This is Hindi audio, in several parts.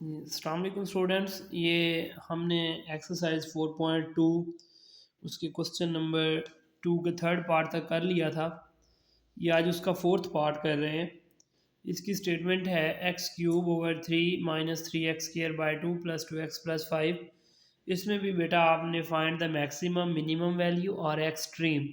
अस्सलाम वालेकुम स्टूडेंट्स, ये हमने एक्सरसाइज 4.2 उसके क्वेश्चन नंबर 2 के थर्ड पार्ट तक कर लिया था। ये आज उसका फोर्थ पार्ट कर रहे हैं। इसकी स्टेटमेंट है x cube over 3 minus 3x² by 2 plus 2x+5। इसमें भी बेटा आपने find the maximum minimum value और एक्सट्रीम।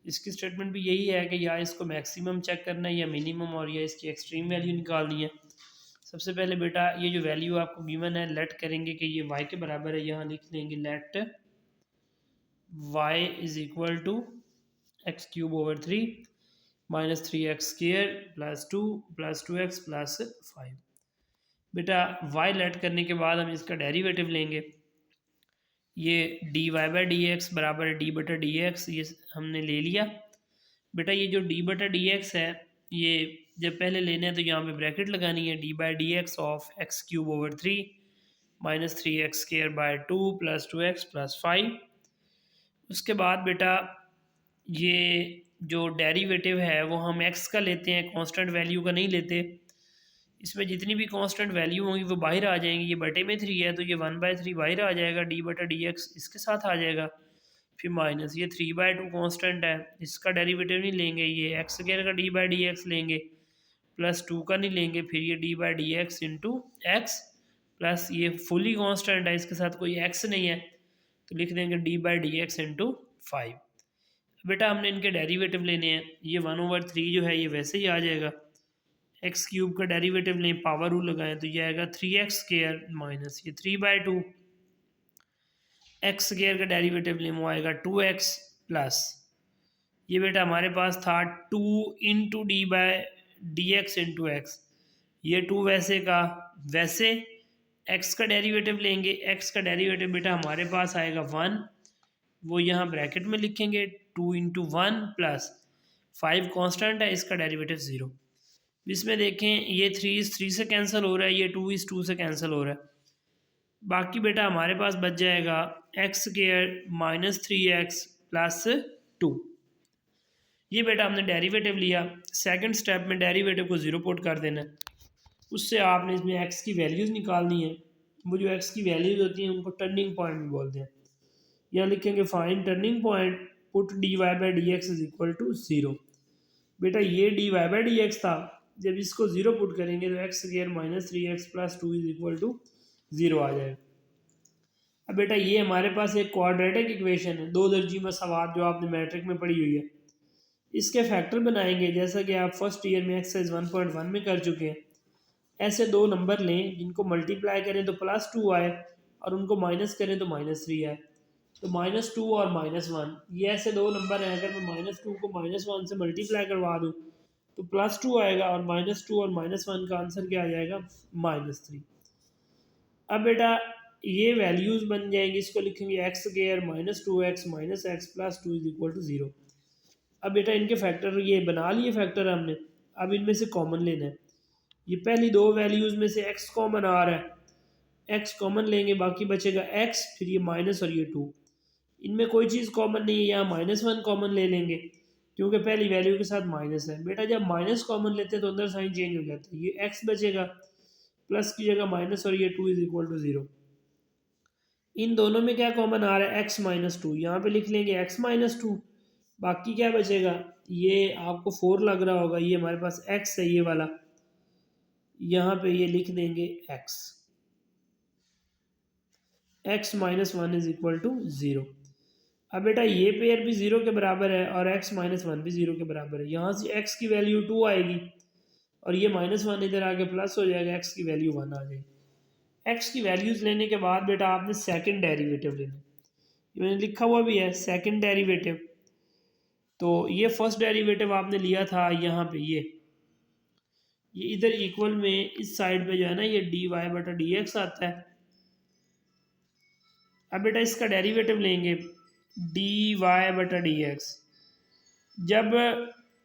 इसकी स्टेटमेंट भी यही है कि या इसको मैक्सिमम चेक करना है या मिनिमम, और या इसकी एक्सट्रीम वैल्यू निकालनी है। सबसे पहले बेटा ये जो वैल्यू आपको गिवन है लेट करेंगे कि ये y के बराबर है। यहाँ लिख देंगे let y is equal to x cube over 3 minus 3x² plus 2x+5। बेटा y लेट करने के बाद हम इसका डेरिवेटिव लेंगे। ये dy/dx बराबर है d/dx, ये हमने ले लिया। बेटा ये जो d/dx है, ये जब पहले लेना है तो यहाँ पे ब्रैकेट लगानी है। d/dx of x cube over 3 minus 3x² by 2 plus 2x+5। उसके बाद बेटा ये जो डेरिवेटिव है वो हम x का लेते हैं, कांस्टेंट वैल्यू का नहीं लेते। इसमें जितनी भी कांस्टेंट वैल्यू होंगी वो बाहर आ जाएंगी। ये बटे में 3 है तो ये 1/3 बाहर आ जाएगा, d/dx इसके साथ आ जाएगा। फिर माइनस ये 3/2 कांस्टेंट है, इसका डेरिवेटिव नहीं लेंगे। ये x² का d/dx लेंगे, प्लस 2 का नहीं लेंगे। फिर ये d/dx इंटू एक्स प्लस ये फुली कांस्टेंट है, इसके साथ कोई x नहीं है तो लिख देंगे d/dx इंटू 5। बेटा हमने इनके डेरिवेटिव लेने हैं। ये 1/3 जो है ये वैसे ही आ जाएगा। एक्स क्यूब का डेरिवेटिव लें, पावर रूल लगाएं तो ये आएगा 3x² माइनस ये 3/2। x² का डेरिवेटिव लें वो आएगा 2x प्लस ये बेटा हमारे पास था 2 इंटू d/dx इंटू एक्स। ये 2 वैसे का वैसे। x का डेरिवेटिव लेंगे, x का डेरिवेटिव बेटा हमारे पास आएगा 1, वो यहाँ ब्रैकेट में लिखेंगे 2 इंटू 1 प्लस 5 कॉन्स्टेंट है, इसका डेरिवेटिव 0। इसमें देखें ये 3 से कैंसिल हो रहा है, ये 2 से कैंसिल हो रहा है। बाकी बेटा हमारे पास बच जाएगा x² माइनस 3x प्लस 2। ये बेटा हमने डेरिवेटिव लिया। सेकंड स्टेप में डेरिवेटिव को 0 पुट कर देना है। उससे आपने इसमें x की वैल्यूज़ निकालनी है। वो जो x की वैल्यूज़ होती हैं उनको टर्निंग पॉइंट भी बोलते हैं। यहाँ लिखेंगे find turning point, put dy/dx is equal to 0। बेटा ये dy/dx था, जब इसको 0 पुट करेंगे तो x² minus 3x plus 2 is equal to 0 आ जाएगा। अब बेटा ये हमारे पास एक क्वाड्रेटिक इक्वेशन है, 2 दर्जी मसावात जो आपने मैट्रिक में पढ़ी हुई है। इसके फैक्टर बनाएंगे जैसा कि आप फर्स्ट ईयर में एक्सरसाइज 1.1 में कर चुके हैं। ऐसे 2 नंबर लें जिनको मल्टीप्लाई करें तो +2 आए और उनको माइनस करें तो -3 आए। तो -2 और -1 ये ऐसे 2 नंबर हैं। अगर मैं -2 को -1 से मल्टीप्लाई करवा दूँ तो +2 आएगा और -2 और -1 का आंसर क्या आ जाएगा -3। अब बेटा ये वैल्यूज़ बन जाएंगी, इसको लिखेंगे x² minus 2x minus x plus 2 is equal to 0। अब बेटा इनके फैक्टर ये बना लिए फैक्टर हमने। अब इनमें से कॉमन लेना है। ये पहली 2 वैल्यूज़ में से x कॉमन आ रहा है, x कॉमन लेंगे, बाकी बचेगा x, फिर ये माइनस और ये 2। इनमें कोई चीज़ कॉमन नहीं है, यहाँ -1 कॉमन ले लेंगे क्योंकि पहली वैल्यू के साथ माइनस है। बेटा जब माइनस कॉमन लेते हैं तो अंदर साइन चेंज हो जाता है। ये x बचेगा, प्लस की जगह माइनस और ये 2 इज इक्वल टू 0। इन दोनों में क्या कॉमन आ रहा है x माइनस 2, यहाँ पे लिख लेंगे x माइनस 2। बाकी क्या बचेगा, ये आपको 4 लग रहा होगा, ये हमारे पास x है ये वाला, यहाँ पे ये लिख देंगे x minus 1 is equal to 0। अब बेटा ये पेयर भी 0 के बराबर है और x माइनस 1 भी 0 के बराबर है। यहाँ से x की वैल्यू 2 आएगी और ये -1 इधर आके प्लस हो जाएगा, x की वैल्यू 1 आ जाएगी। x की वैल्यूज़ लेने के बाद बेटा आपने सेकंड डेरिवेटिव लेना, मैंने लिखा हुआ भी है सेकंड डेरिवेटिव। तो ये फर्स्ट डेरिवेटिव आपने लिया था यहाँ पे, ये इधर इक्वल में इस साइड पे जो है ना ये dy/dx आता है। अब बेटा इसका डेरिवेटिव लेंगे dy/dx। जब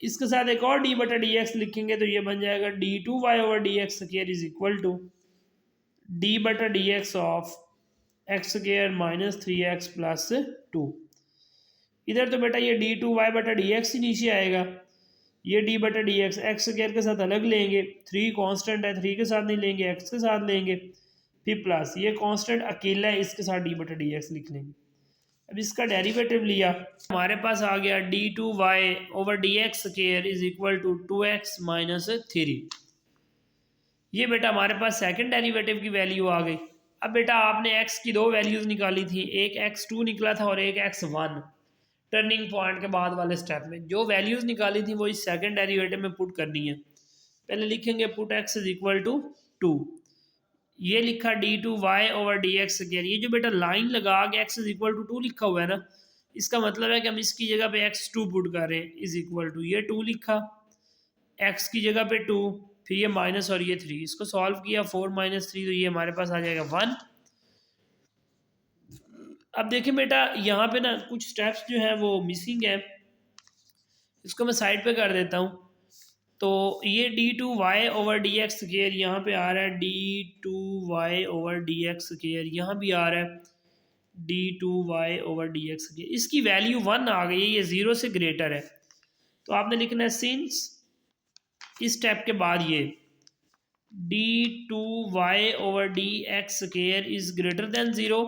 इसके साथ एक और d/dx लिखेंगे तो ये बन जाएगा d2y/dx² is equal to d/dx of x² minus 3x plus 2। इधर तो बेटा ये d2y/dx ही नीचे आएगा। ये d/dx x² के साथ अलग लेंगे, 3 कांस्टेंट है, 3 के साथ नहीं लेंगे, x के साथ लेंगे। फिर प्लस ये कांस्टेंट अकेला है, इसके साथ डी बटा डी एक्स लिख लेंगे। अब इसका डेरिवेटिव लिया, हमारे पास आ गया d two y over d x square is equal to 2x minus 3। ये बेटा हमारे पास सेकंड डेरिवेटिव की वैल्यू आ गई। अब बेटा आपने x की दो वैल्यूज़ निकाली थी, एक x2 निकला था और एक x1 टर्निंग पॉइंट के बाद वाले स्टेप में। जो वैल्यूज़ निकाली थी वो इस सेकंड डेरिवेटिव में पुट करनी है। पहले लिखेंगे put x is equal to 2, ये लिखा d two y over d x square. ये जो बेटा लाइन लगा के x इज इक्वल टू 2 लिखा हुआ है ना, इसका मतलब है कि हम इसकी जगह पे x2 पुट कर रहे हैं, इज इक्वल टू ये 2 लिखा, x की जगह पे 2, फिर ये माइनस और ये 3, इसको सॉल्व किया 4 माइनस 3 तो ये हमारे पास आ जाएगा 1। अब देखिए बेटा यहाँ पे ना कुछ स्टेप्स जो हैं वो मिसिंग है, इसको मैं साइड पे कर देता हूँ। तो ये d two y over d x square यहाँ पे आ रहा है, d two y over d x square यहाँ भी आ रहा है, d two y over d x square. इसकी वैल्यू 1 आ गई है, ये 0 से ग्रेटर है। तो आपने लिखना है सिंस इस स्टेप के बाद ये d two y over d x square is greater than 0।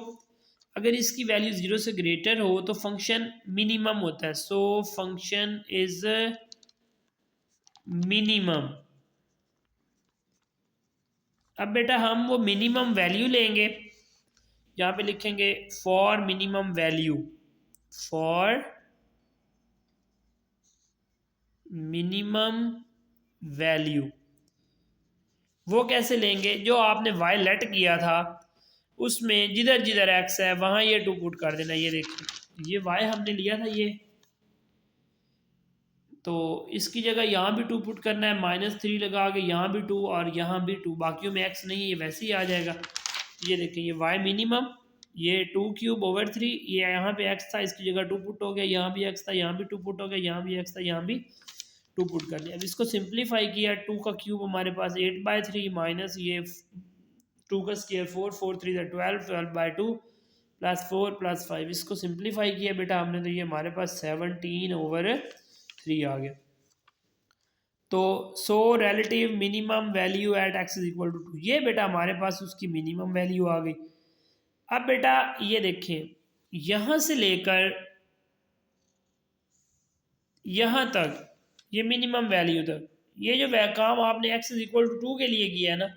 अगर इसकी वैल्यू 0 से ग्रेटर हो तो फंक्शन मिनिमम होता है, सो फंक्शन इज मिनिमम। अब बेटा हम वो मिनिमम वैल्यू लेंगे, यहाँ पे लिखेंगे for minimum value, for minimum value. वो कैसे लेंगे, जो आपने वाई लेट किया था उसमें जिधर जिधर एक्स है वहाँ ये 2 पुट कर देना। ये देखिए ये वाई हमने लिया था ये, तो इसकी जगह यहाँ भी 2 पुट करना है, -3 लगा के यहाँ भी 2 और यहाँ भी 2, बाकियों में x नहीं है, ये वैसे ही आ जाएगा। ये देखिए ये y मिनिमम, ये 2 क्यूब ओवर 3, ये यहाँ पे x था इसकी जगह 2 पुट हो गया, यहाँ भी x था यहाँ भी 2 पुट हो गया, यहाँ भी x था यहाँ भी 2 पुट कर लिया। अब इसको सिंप्लीफाई किया, 2 का क्यूब हमारे पास 8/3 माइनस ये 2 का स्क्वायर 4, 4 3 12, 12/2 प्लस 4 प्लस 5, इसको सिंप्लीफाई किया बेटा हमने, तो ये हमारे पास 17/3 आ गया। तो so relative minimum value at x is equal to 2, ये बेटा हमारे पास उसकी मिनिमम वैल्यू आ गई। अब बेटा ये देखें यहाँ से लेकर यहाँ तक ये मिनिमम वैल्यू तक, ये जो काम आपने x इज इक्वल टू 2 के लिए किया है ना,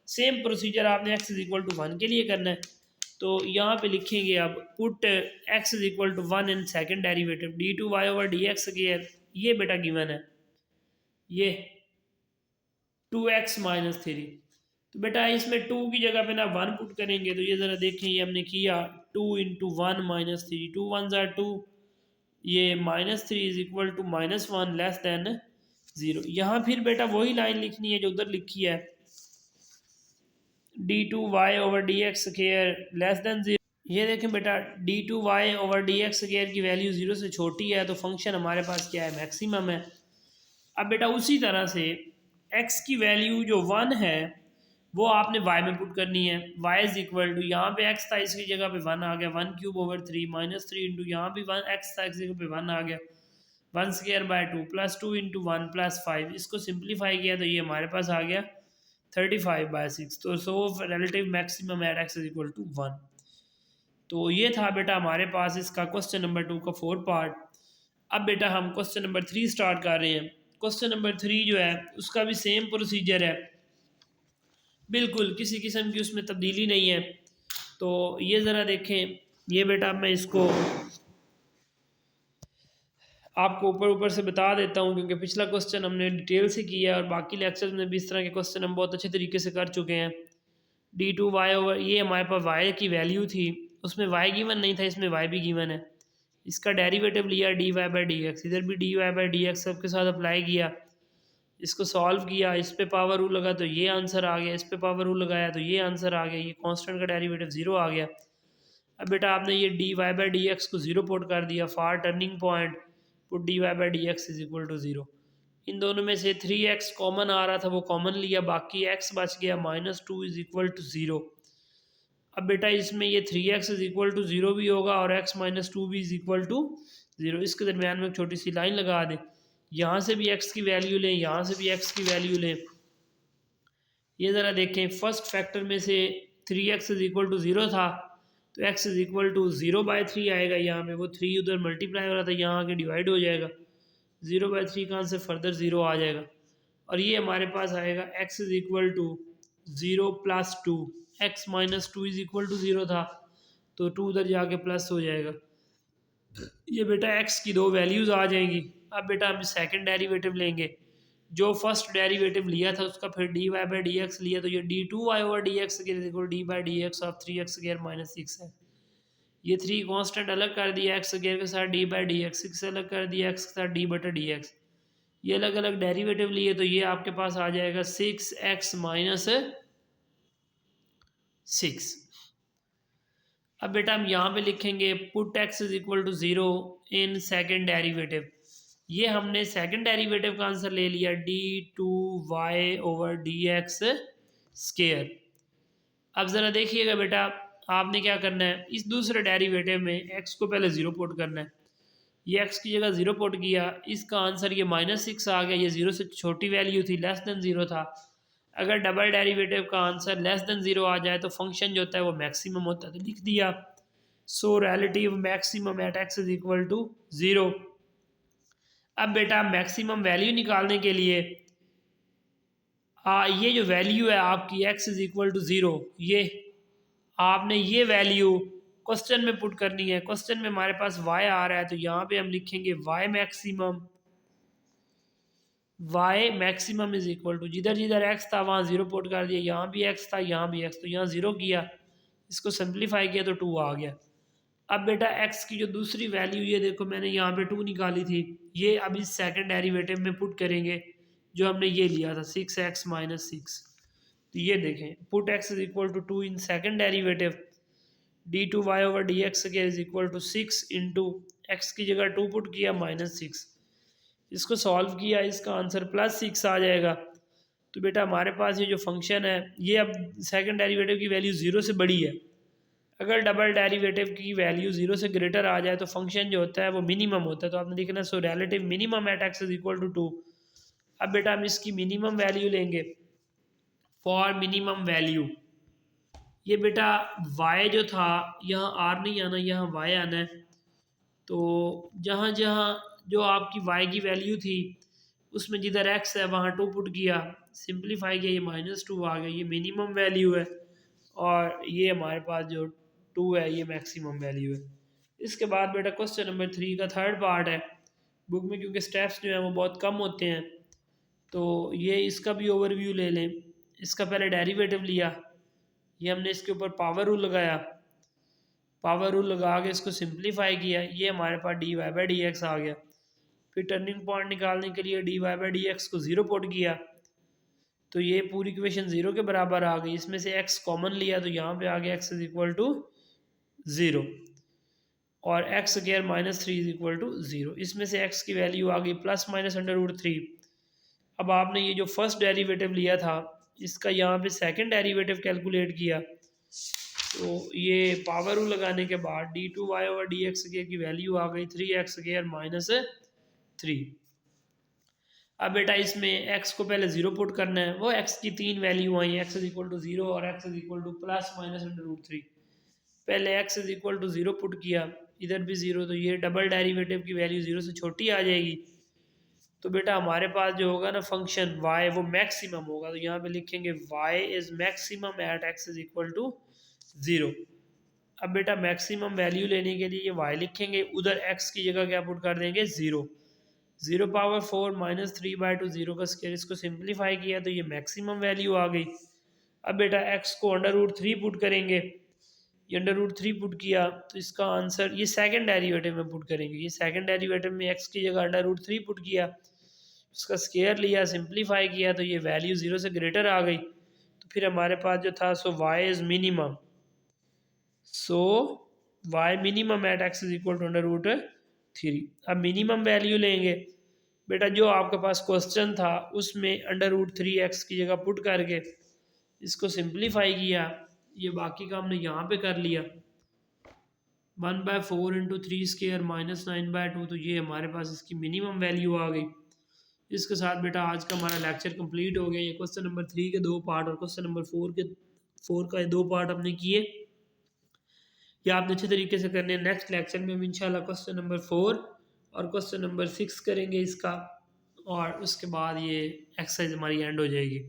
सेम प्रोसीजर आपने x इज इक्वल टू 1 के लिए करना है। तो यहाँ पे लिखेंगे अब put x is equal to 1 in second derivative d two y over d x square, ये बेटा गिवन है ये 2x माइनस 3। तो बेटा इसमें 2 की जगह पे ना 1 पुट करेंगे, तो ये ज़रा देखें ये हमने किया 2 इंटू 1 माइनस 3, 2 1 ज़ा 2, ये -3 is equal to -1 less than 0। यहाँ फिर बेटा वही लाइन लिखनी है जो उधर लिखी है, d two y over d x square less than 0। ये देखें बेटा d two y over d x square की वैल्यू 0 से छोटी है, तो फंक्शन हमारे पास क्या है, मैक्सिमम है। अब बेटा उसी तरह से x की वैल्यू जो 1 है वो आपने y में पुट करनी है, y इज इक्वल टू यहाँ पे x था इसकी जगह पे 1 आ गया, 1 क्यूब ओवर 3 -3 इंटू यहाँ भी 1 x था इसकी जगह पे 1 आ गया, 1 square by 2 plus 2 into 1 plus 5, इसको सिंप्लीफाई किया तो ये हमारे पास आ गया 35/6। तो so relative maximum at x is equal to 1। तो ये था बेटा हमारे पास इसका क्वेश्चन नंबर 2 का 4 पार्ट। अब बेटा हम क्वेश्चन नंबर 3 स्टार्ट कर रहे हैं। क्वेश्चन नंबर 3 जो है उसका भी सेम प्रोसीजर है, बिल्कुल किसी किस्म की उसमें तब्दीली नहीं है। तो ये ज़रा देखें, ये बेटा मैं इसको आपको ऊपर से बता देता हूँ क्योंकि पिछला क्वेश्चन हमने डिटेल से किया है और बाकी लेक्चर्स में भी इस तरह के क्वेश्चन हम बहुत अच्छे तरीके से कर चुके हैं। डी टू वाई ओवर, ये हमारे पास वाई की वैल्यू थी, उसमें वाई गिवन नहीं था, इसमें वाई भी गिवन है। इसका डेरिवेटिव लिया d Y by D x, इधर भी d Y by D x सबके साथ अप्लाई किया, इसको सॉल्व किया, इस पे पावर रूल लगा तो ये आंसर आ गया, इस पे पावर रूल लगाया तो ये आंसर आ गया, ये कांस्टेंट का डेरिवेटिव 0 आ गया। अब बेटा आपने ये D Y by D X को 0 पुट कर दिया, for turning point put D Y by D X is equal to 0। इन दोनों में से 3x कॉमन आ रहा था वो कॉमन लिया, बाकी x बच गया, -2 इज इक्वल टू 0। अब बेटा इसमें ये 3x इज इक्वल टू 0 भी होगा और x -2 भी इज इक्वल टू 0, इसके दरमियान में एक छोटी सी लाइन लगा दें, यहाँ से भी x की वैल्यू लें, यहाँ से भी x की वैल्यू लें। ये ज़रा देखें फर्स्ट फैक्टर में से 3x इज इक्वल टू 0 था, तो x इज इक्वल टू 0/3 आएगा। यहाँ पे वो 3 उधर मल्टीप्लाई हो रहा था, यहाँ आके डिवाइड हो जाएगा। 0/3 का आंसर फर्दर 0 आ जाएगा। और ये हमारे पास आएगा x is equal to 0 + 2, x - 2 is equal to 0 था, तो 2 उधर जाके प्लस हो जाएगा। ये बेटा x की दो वैल्यूज़ आ जाएंगी। अब बेटा हम सेकंड डेरिवेटिव लेंगे। जो फर्स्ट डेरिवेटिव लिया था उसका फिर dy/dx लिया, तो ये d2y/dx equal d/dx of 3x² - 6 है। ये 3 कांस्टेंट अलग कर दिया x² के साथ d/dx, 6 अलग कर दिया x के साथ d/dx। ये अलग अलग डेरिवेटिव लिए, तो ये आपके पास आ जाएगा 6x - 6। अब बेटा हम यहाँ पे लिखेंगे put x is equal to 0 in second derivative. ये हमने सेकंड डेरिवेटिव का आंसर ले लिया d2y/dx²। अब ज़रा देखिएगा बेटा, आपने क्या करना है, इस दूसरे डेरिवेटिव में x को पहले 0 पुट करना है। ये x की जगह 0 पुट किया, इसका आंसर ये -6 आ गया। ये 0 से छोटी वैल्यू थी, लेस देन 0 था। अगर डबल डेरिवेटिव का आंसर लेस देन 0 आ जाए तो फंक्शन जो होता है वो मैक्सिमम होता है, तो लिख दिया so relative maximum at x is equal to 0। अब बेटा मैक्सिमम वैल्यू निकालने के लिए ये जो वैल्यू है आपकी x इज इक्वल टू 0, ये आपने ये वैल्यू क्वेश्चन में पुट करनी है। क्वेश्चन में हमारे पास y आ रहा है, तो यहाँ पे हम लिखेंगे y maximum is equal to, जिधर जिधर x था वहाँ 0 पुट कर दिया, यहाँ भी x था, यहाँ भी x, तो यहाँ 0 किया, इसको सिंप्लीफाई किया तो 2 आ गया। अब बेटा x की जो दूसरी वैल्यू, ये देखो मैंने यहाँ पे 2 निकाली थी, ये अब इस सेकंड डेरिवेटिव में पुट करेंगे जो हमने ये लिया था 6x - 6। तो ये देखें put x is equal to 2 in second derivative, d2y/dx is equal to 6 into x की जगह 2 पुट किया -6, इसको सॉल्व किया, इसका आंसर +6 आ जाएगा। तो बेटा हमारे पास ये जो फंक्शन है, ये अब सेकंड डेरिवेटिव की वैल्यू 0 से बड़ी है। अगर डबल डेरिवेटिव की वैल्यू 0 से ग्रेटर आ जाए तो फंक्शन जो होता है वो मिनिमम होता है, तो आपने देखना so relative minimum at x is equal to 2। अब बेटा हम इसकी मिनिमम वैल्यू लेंगे। फॉर मिनिमम वैल्यू, ये बेटा y जो था, यहाँ r नहीं आना, यहाँ y आना है। तो जहाँ जहाँ जो आपकी y की वैल्यू थी उसमें जिधर x है वहाँ 2 पुट किया, सिंप्लीफाई किया, ये -2 आ गया, ये मिनिमम वैल्यू है। और ये हमारे पास जो 2 है ये मैक्सिमम वैल्यू है। इसके बाद बेटा क्वेश्चन नंबर 3 का थर्ड पार्ट है। बुक में क्योंकि स्टेप्स जो हैं वो बहुत कम होते हैं, तो ये इसका भी ओवरव्यू ले लें। इसका पहले डेरिवेटिव लिया, ये हमने इसके ऊपर पावर रूल लगाया, पावर रूल लगा के इसको सिंप्लीफाई किया, ये हमारे पास dy/dx आ गया। फिर टर्निंग पॉइंट निकालने के लिए dy/dx को 0 पुट किया, तो ये पूरी इक्वेशन 0 के बराबर आ गई। इसमें से x कॉमन लिया, तो यहाँ पे आ गया x इज इक्वल टू 0 और x² - 3 इज इक्वल टू 0। इसमें से x की वैल्यू आ गई ±√3। अब आपने ये जो फर्स्ट डेरिवेटिव लिया था इसका यहाँ पे सेकंड डेरिवेटिव कैलकुलेट किया, तो ये पावर रूल लगाने के बाद d2y/dx की वैल्यू आ गई 3x² - 3। अब बेटा इसमें x को पहले 0 पुट करना है, वो x की 3 वैल्यू आई, x इज इक्वल टू 0 और x इज इक्वल टू ±√3। पहले x is equal to 0 put किया, इधर भी 0, तो ये डबल डेरिवेटिव की वैल्यू 0 से छोटी आ जाएगी। तो बेटा हमारे पास जो होगा ना फंक्शन y वो मैक्सिमम होगा, तो यहाँ पे लिखेंगे y is maximum at x is equal to 0। अब बेटा मैक्सिमम वैल्यू लेने के लिए ये y लिखेंगे, उधर x की जगह क्या पुट कर देंगे 0। 0⁴ -3/2 0 का स्क्वायर, इसको सिंप्लीफाई किया तो ये मैक्सिमम वैल्यू आ गई। अब बेटा x को √3 पुट करेंगे, ये √3 पुट किया तो इसका आंसर, ये सेकंड डेरिवेटिव में पुट करेंगे, ये सेकंड डेरिवेटिव में x की जगह √3 पुट किया, उसका स्क्वायर लिया, सिंप्लीफाई किया तो ये वैल्यू 0 से ग्रेटर आ गई। तो फिर हमारे पास जो था so y is minimum, so y minimum at x is equal to √3। अब मिनिमम वैल्यू लेंगे बेटा, जो आपके पास क्वेश्चन था उसमें √3x की जगह पुट करके इसको सिंप्लीफाई किया, ये बाकी का हमने यहाँ पे कर लिया। 1/4 × 3² -9/2, तो ये हमारे पास इसकी मिनिमम वैल्यू आ गई। इसके साथ बेटा आज का हमारा लेक्चर कंप्लीट हो गया। ये क्वेश्चन नंबर 3 के 2 पार्ट और क्वेश्चन नंबर 4 के 4 का 2 पार्ट हमने किए, ये आपने अच्छे तरीके से करने। नेक्स्ट लेक्चर में हम इंशाल्लाह क्वेश्चन नंबर 4 और क्वेश्चन नंबर 6 करेंगे इसका, और उसके बाद ये एक्सरसाइज हमारी एंड हो जाएगी।